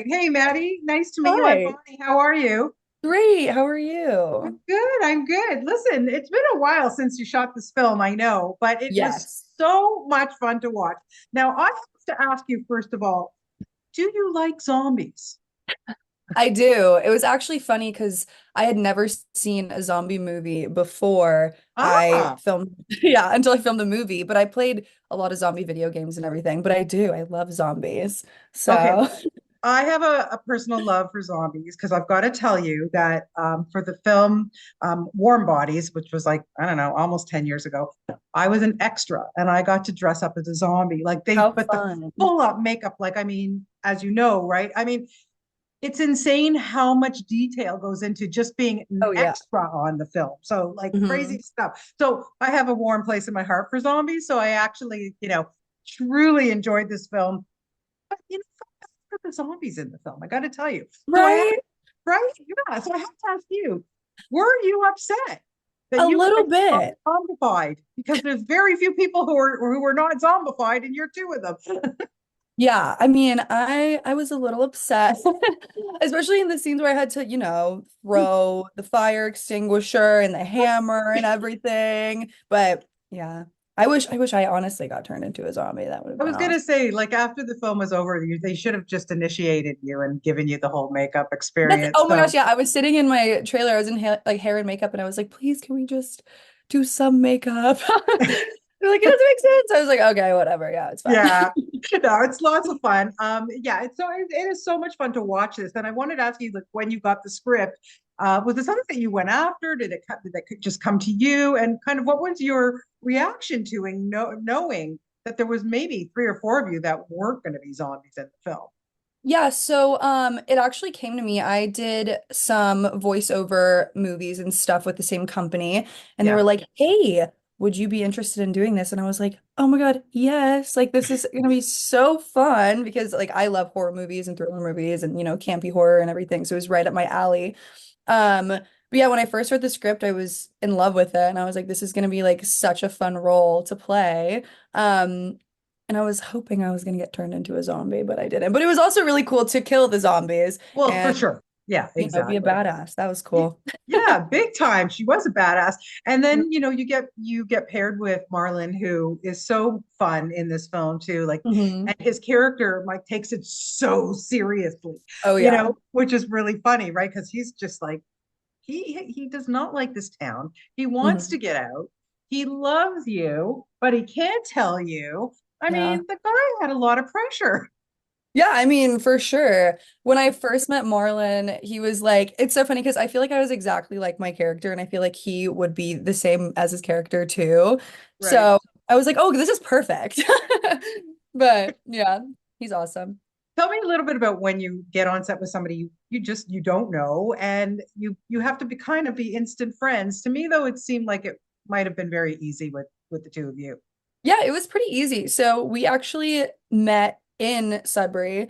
Hey, Maddie, nice to meet you. I'm Hi. Bonnie. How are you? Great. How are I'm you? good. I'm good. Listen, it's been a while since you shot this film, I know, but it was Yes, so much fun to watch. Now, I have to ask you, first of all, do you like zombies? I do. It was actually funny because I had never seen a zombie movie before I Ah, filmed, yeah, until I filmed the movie. But I played a lot of zombie video games and everything. But I do. I love zombies. okay. So, I have a personal love for zombies because I've got to tell you that for the film Warm Bodies, which was like, I don't know, almost 10 years ago, I was an extra and I got to dress up as a zombie. how But the fun. full up makeup, like, I mean, as you know, right? I mean, it's insane how much detail goes into just being an Oh, yeah. extra on the film. So, like, Hmm. crazy stuff. So, I have a warm place in my heart for zombies. So, I actually, truly enjoyed this film. But, the zombies in the film. I got to tell you. So I have, Right? right? Yeah. So I have to ask you, were you upset that A you little guys were bit. not zombified? Because there's very few people who are not zombified, and you're two of them. Yeah, I mean, I was a little upset, especially in the scenes where I had to, throw the fire extinguisher and the hammer and everything. But yeah, I wish I honestly got turned into a zombie. That would have I been was gonna awesome. say, like after the film was over, they should have just initiated you and given you the whole makeup That's, experience. oh my gosh, So yeah, I was sitting in my trailer. I was in ha like hair and makeup, and I was like, please, can we just do some makeup? They're like, it doesn't make sense. I was like, okay, whatever. Yeah, it's fine. yeah, no, it's lots of fun. Yeah, it is so much fun to watch this. And I wanted to ask you, like, when you got the script, was it something that you went after? Did that just come to you? And kind of what was your reaction to knowing that there was maybe three or four of you that weren't going to be zombies in the film? Yeah, so it actually came to me. I did some voiceover movies and stuff with the same company, and they were Yeah. like, "Hey, would you be interested in doing this?" And I was like, "Oh my God, yes. Like this is gonna be so fun because like I love horror movies and thriller movies and campy horror and everything. So it was right up my alley. But yeah, when I first read the script, I was in love with it and I was like, this is gonna be like such a fun role to play. Um and I was hoping I was going to get turned into a zombie, but I didn't. But it was also really cool to kill the zombies Well, for and, sure. Yeah, be a exactly. badass. That was Yeah, cool. yeah, big time. She was a badass. And then, you get paired with Marlon, who is so fun in this film too. Like, Hmm. and his character, like, takes it so seriously, Oh yeah. which is really funny, right? Because he's just like he does not like this town. He wants Hmm. to get out. He loves you, but he can't tell you. I Yeah. mean, the guy had a lot of pressure. Yeah, I mean, for sure. When I first met Marlon, he was like, it's so funny because I feel like I was exactly like my character, and I feel like he would be the same as his character too. Right. So I was like, oh, this is perfect. But yeah, he's awesome. Tell me a little bit about when you get on set with somebody you don't know, and you have to be instant friends. To me, though, it seemed like it might have been very easy with the two of you. Yeah, it was pretty easy. So we actually met in Sudbury.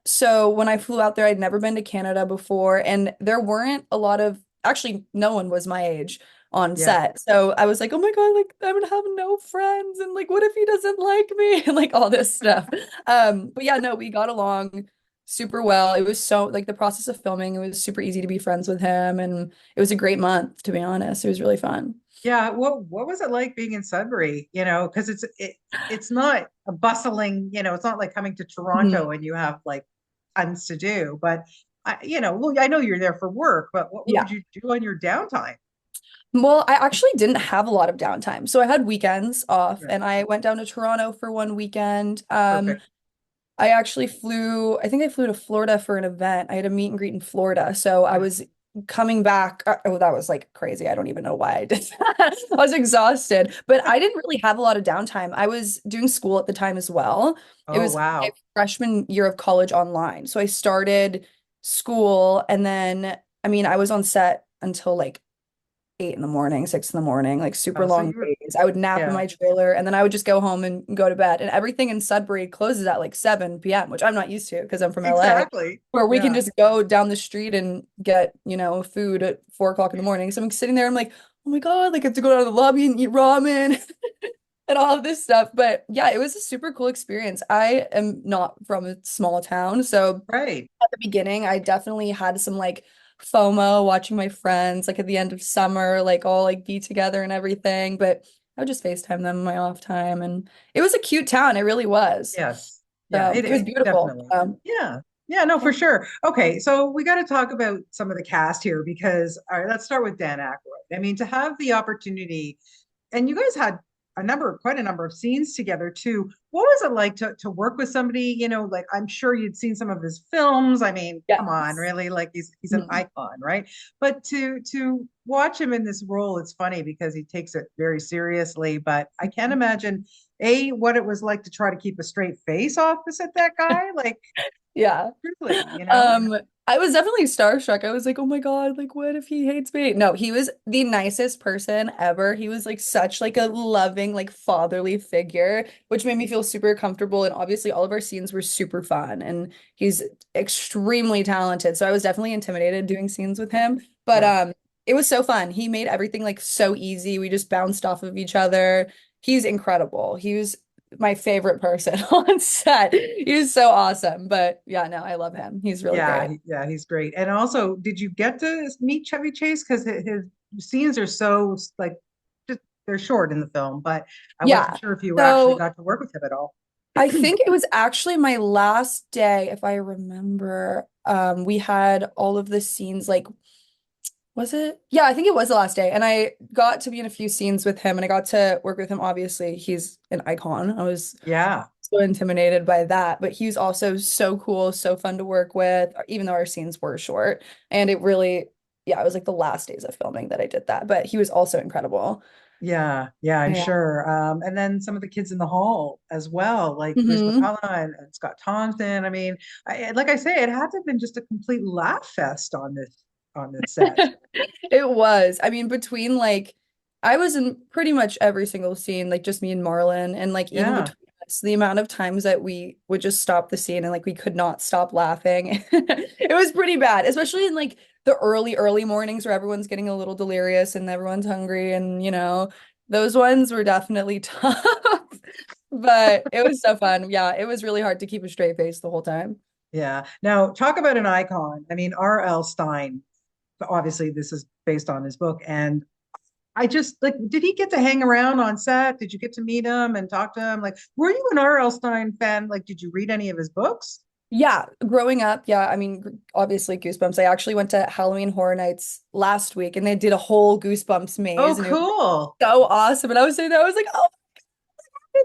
So when I flew out there, I'd never been to Canada before, and there weren't a lot of, actually, no one was my age on Yeah. set. So I was like, oh my God, like I'm gonna have no friends, and like, what if he doesn't like me? And like all this stuff. But yeah, no, we got along super well. It was so like the process of filming, it was super easy to be friends with him, and it was a great month, to be honest. It was really fun. Yeah. What was it like being in Sudbury? Because it's not a bustling, it's not like coming to Mhm. Toronto and you have like tons to do. But well, I know you're there for work, but what Yeah. would you do on your downtime? Well, I actually didn't have a lot of downtime. So I had weekends off Right. and I went down to Toronto for one weekend. Perfect. I actually I think I flew to Florida for an event. I had a meet and greet in Florida. So I Right. was coming back. Oh, that was like crazy. I don't even know why I did that. I was exhausted, but I didn't really have a lot of downtime. I was doing school at the time as well. It Oh, was my wow. freshman year of college online. So I started school and then, I mean, I was on set until like 8 in the morning, 6 in the morning, like super Oh, so long you were, days. I would nap in yeah, my trailer and then I would just go home and go to bed. And everything in Sudbury closes at like 7 p.m., which I'm not used to because I'm from LA, exactly. where we can Yeah. just go down the street and get, food at 4 o'clock in the morning. So I'm sitting there, I'm like, oh my God, like I have to go down to the lobby and eat ramen. and all of this stuff. But yeah, it was a super cool experience. I am not from a small town, so Right. at the beginning, I definitely had some like FOMO watching my friends like at the end of summer, like all like be together and everything. But I would just FaceTime them in my off time, and it was a cute town. It really was. Yes. Yeah, So it was it beautiful. definitely. Yeah. Yeah, no, Yeah. for sure. Okay, so we got to talk about some of the cast here because all right, let's start with Dan Aykroyd. I mean, to have the opportunity, and you guys had quite a number of scenes together too. What was it like to work with somebody, like I'm sure you'd seen some of his films. I mean, come on, Yes. really? Like he's an Mhm. icon, right? But to watch him in this role, it's funny because he takes it very seriously, but I can't imagine what it was like to try to keep a straight face opposite that guy. Like, Yeah. truly, Um, I was definitely starstruck. I was like, oh my God, like what if he hates me? No, he was the nicest person ever. He was like such like a loving, like fatherly figure, which made me feel super comfortable. And obviously all of our scenes were super fun and he's extremely talented. So I was definitely intimidated doing scenes with him. But Yeah. it was so fun. He made everything like so easy. We just bounced off of each other. He's incredible. He was my favorite person on set. He was so awesome. But yeah, no, I love him. He's really Yeah, great. yeah, he's great. And also, did you get to meet Chevy Chase? Because his scenes are so like just they're short in the film, but I wasn't Yeah. sure if you actually So got to work with him at all. I think it was actually my last day, if I remember. We had all of the scenes like was it? Yeah, I think it was the last day. And I got to be in a few scenes with him and I got to work with him. Obviously, he's an icon. I was Yeah, so intimidated by that, but he was also so cool, so fun to work with, even though our scenes were short. And it really, yeah, it was like the last days of filming that I did that, but he was also incredible. yeah, yeah, I'm Yeah. sure. And then some of the kids in the hall as well, like Chris Hmm. McCullough and Scott Thompson. I mean, like I say, it had to have been just a complete laugh fest on this set. It was. I mean, between like I was in pretty much every single scene, like just me and Marlon, and like even Yeah, between us, the amount of times that we would just stop the scene and like we could not stop laughing. It was pretty bad, especially in like the early mornings where everyone's getting a little delirious and everyone's hungry and those ones were definitely tough. But it was so fun. Yeah, it was really hard to keep a straight face the whole time. yeah. Now, talk about an icon. I mean, R.L. Stine. Obviously, this is based on his book, and I just like, did he get to hang around on set? Did you get to meet him and talk to him? Like, were you an R.L. Stein fan? Like, did you read any of his books? Yeah, growing up, yeah, I mean, obviously Goosebumps. I actually went to Halloween Horror Nights last week and they did a whole Goosebumps Oh, maze and it was cool. so awesome. And I was saying that, I was like, oh,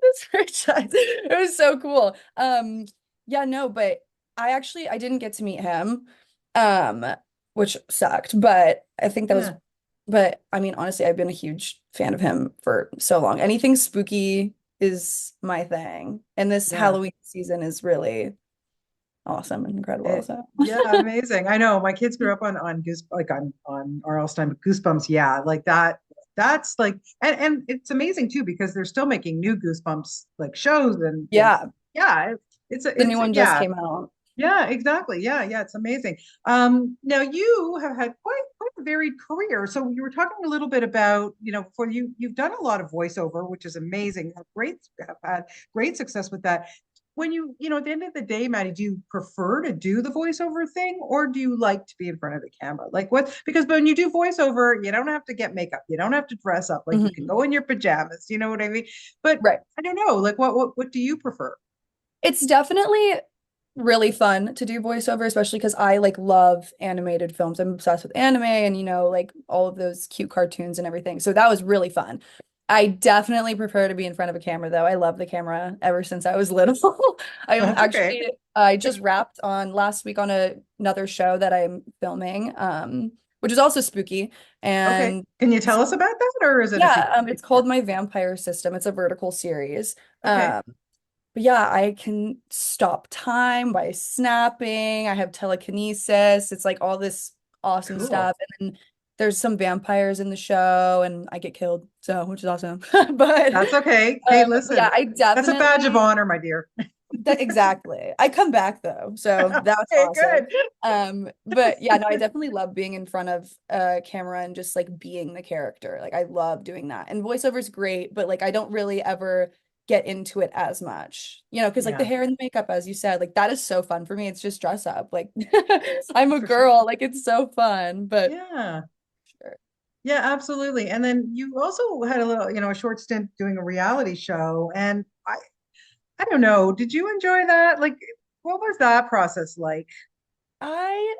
this franchise. It was so cool. Yeah, no, but I didn't get to meet him, um, which sucked, but I think that was, Yeah, but I mean, honestly, I've been a huge fan of him for so long. Anything spooky is my thing. And this yeah. Halloween season is really awesome and incredible. So Yeah, amazing. I know my kids grew up on Goose like on R.L. Stein, but Goosebumps, yeah, like that. That's like, and it's amazing too because they're still making new Goosebumps like shows and yeah, yeah, the new one just yeah. came out. Yeah, exactly. Yeah, yeah, it's amazing. Now you have had quite a varied career. So you were talking a little bit about, for you've done a lot of voiceover, which is amazing. Have had great success with that. When at the end of the day, Maddie, do you prefer to do the voiceover thing or do you like to be in front of the camera? Like what? Because when you do voiceover, you don't have to get makeup, you don't have to dress up, like you can Mhm. go in your pajamas, you know what I mean? But Right. I don't know, like what do you prefer? It's definitely really fun to do voiceover, especially because I like love animated films. I'm obsessed with anime and like all of those cute cartoons and everything. So that was really fun. I definitely prefer to be in front of a camera though. I love the camera ever since I was little. That's okay. I just wrapped on last week on another show that I'm filming, which is also spooky. Okay. And Can you tell us about that or is it a yeah, secret? it's called My Vampire System. It's a vertical series. Okay. Um, but yeah, I can stop time by snapping. I have telekinesis. It's like all this awesome Cool. stuff. And then there's some vampires in the show and I get killed, so which is awesome. But That's okay. Hey, yeah, listen, I that's a badge of definitely honor, my dear. Exactly. I come back though, so that's Okay, awesome. good. But yeah, no, I definitely love being in front of a camera and just like being the character. Like I love doing that. And voiceover is great, but like I don't really ever get into it as much. Because like the Yeah, hair and the makeup, as you said, like that is so fun for me. It's just dress up. Like I'm a for sure. girl, like it's so fun, but Yeah. sure. Yeah, absolutely. And then you also had a little, a short stint doing a reality show. And I don't know, did you enjoy that? Like, what was that process like? I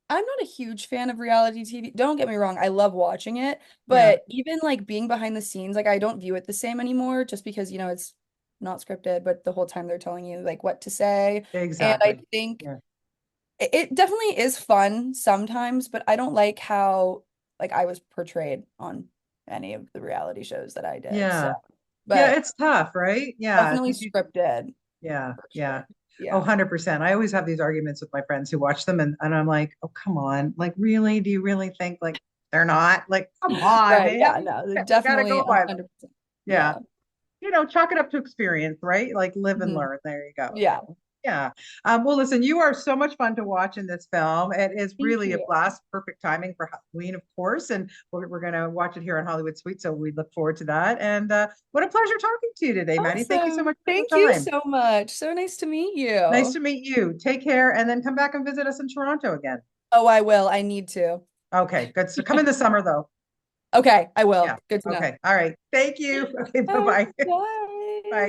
I'm not a huge fan of reality TV. Don't get me wrong, I love watching it, Yeah, but even like being behind the scenes, like I don't view it the same anymore just because, it's not scripted, but the whole time they're telling you like what to say. And I exactly. think Yeah. it definitely is fun sometimes, but I don't like how like I was portrayed on any of the reality shows that I did. So, Yeah. Yeah, but it's tough, right? Yeah, definitely because you scripted yeah, for yeah. sure. Oh, Yeah. 100%. I always have these arguments with my friends who watch them and I'm like, "Oh, come on. Like really? Do you really think like they're not? Like, come on, Right. man. Yeah, no, We got to definitely go by them." 100%. Yeah. Yeah. Chalk it up to experience, right? Like live and Mhm. learn. There you go. Yeah. Yeah. Well, listen, you are so much fun to watch in this film. It is Thank really a you. blast, perfect timing for Halloween, of course. And we're going to watch it here on Hollywood Suite. So we look forward to that. And what a pleasure talking to you today, Maddie. Thank you so Awesome. much for your Thank you time. so much. So nice to meet Nice you. to meet you. Take care and then come back and visit us in Toronto again. Oh, I will. I need to. Okay, good. So come in the summer, though. Okay, I will. Yeah. Good to know. Okay. All right. Thank you. Okay. Bye. Bye-bye. Bye. Bye.